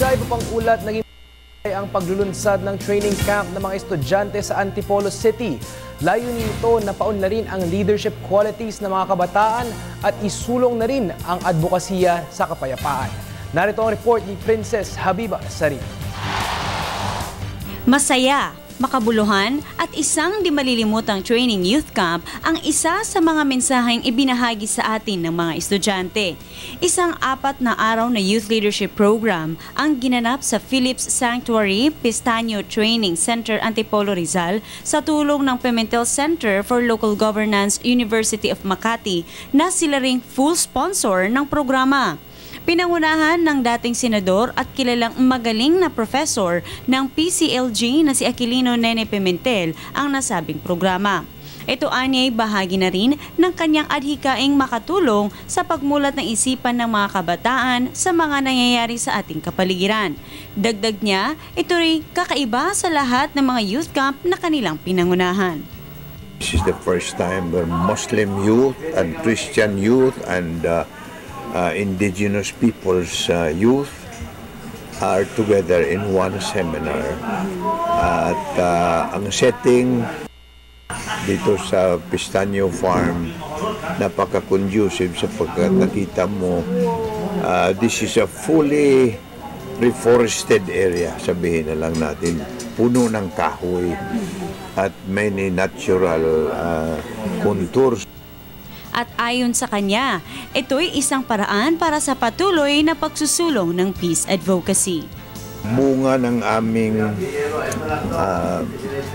Sa iba pang ulat, naging ang paglulunsad ng training camp ng mga estudyante sa Antipolo City. Layunin nito na paunlarin ang leadership qualities ng mga kabataan at isulong na rin ang advokasya sa kapayapaan. Narito ang report ni Princess Habiba Sari. Masaya, makabuluhan at isang di malilimutang training youth camp ang isa sa mga mensaheng ibinahagi sa atin ng mga estudyante. Isang 4 na araw na youth leadership program ang ginanap sa Phillips Sanctuary Pistaño Training Center, Antipolo, Rizal sa tulong ng Pimentel Center for Local Governance, University of Makati na sila ring full sponsor ng programa. Pinangunahan ng dating senador at kilalang magaling na professor ng PCLG na si Aquilino Nene Pimentel ang nasabing programa. Ito anyay bahagi na rin ng kanyang adhikaing makatulong sa pagmulat ng isipan ng mga kabataan sa mga nangyayari sa ating kapaligiran. Dagdag niya, ito rin kakaiba sa lahat ng mga youth camp na kanilang pinangunahan. This is the first time where Muslim youth and Christian youth and indigenous people's youth are together in one seminar. At ang setting dito sa Pistaño Farm, napaka-conducive sapagkat nakita mo, this is a fully reforested area, sabihin na lang natin, puno ng kahoy at many natural contours. At ayon sa kanya, ito'y isang paraan para sa patuloy na pagsusulong ng peace advocacy. Bunga ng aming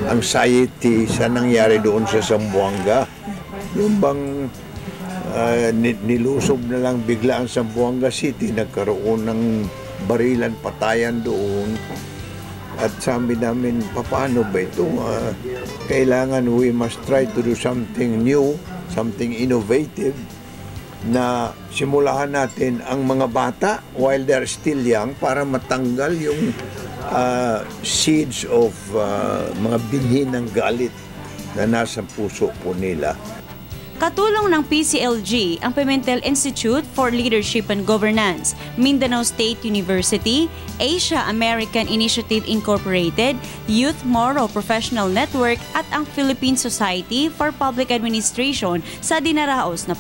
anxiety sa nangyari doon sa Zamboanga. Yung bang nilusob na lang bigla ang Zamboanga City, nagkaroon ng barilan, patayan doon. At sabi namin, paano ba ito? Kailangan we must try to do something new, something innovative, na simulahan natin ang mga bata while they're still young para matanggal yung seeds of mga binhi ng galit na nasa puso po nila. Katulong ng PCLG ang Pimentel Institute for Leadership and Governance, Mindanao State University, Asia American Initiative Incorporated, Youth Moro Professional Network at ang Philippine Society for Public Administration sa dinaraos na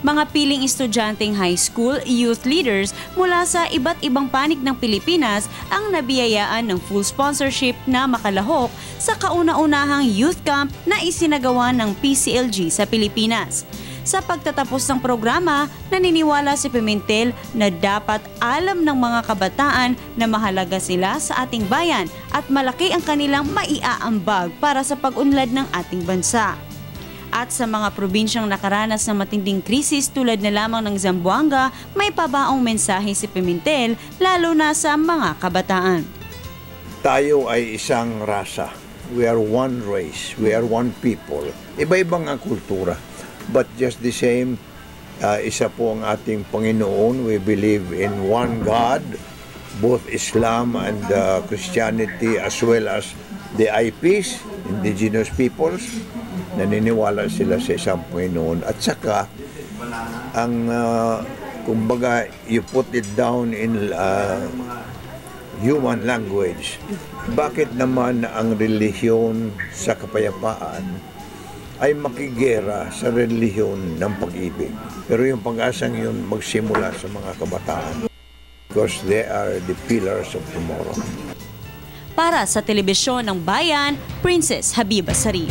mga piling estudyanteng high school youth leaders mula sa iba't ibang panig ng Pilipinas ang nabiyayaan ng full sponsorship na makalahok sa kauna-unahang youth camp na isinagawa ng PCLG sa Pilipinas. Sa pagtatapos ng programa, naniniwala si Pimentel na dapat alam ng mga kabataan na mahalaga sila sa ating bayan at malaki ang kanilang maiaambag para sa pag-unlad ng ating bansa. At sa mga probinsyang nakaranas ng matinding krisis tulad na lamang ng Zamboanga, may pabaong mensahe si Pimentel lalo na sa mga kabataan. Tayo ay isang rasa. We are one race. We are one people. Iba-ibang ang kultura. But just the same, isa po ang ating Panginoon. We believe in one God, both Islam and Christianity as well as the IPs, indigenous peoples. Naniniwala sila sa isang Panginoon. At saka, ang kumbaga, you put it down in human language. Bakit naman ang relihiyon sa kapayapaan ay makigera sa relihiyon ng pag-ibig? Pero yung pag-asang yun magsimula sa mga kabataan. Because they are the pillars of tomorrow. Para sa Telebisyon ng Bayan, Princess Habiba Sari.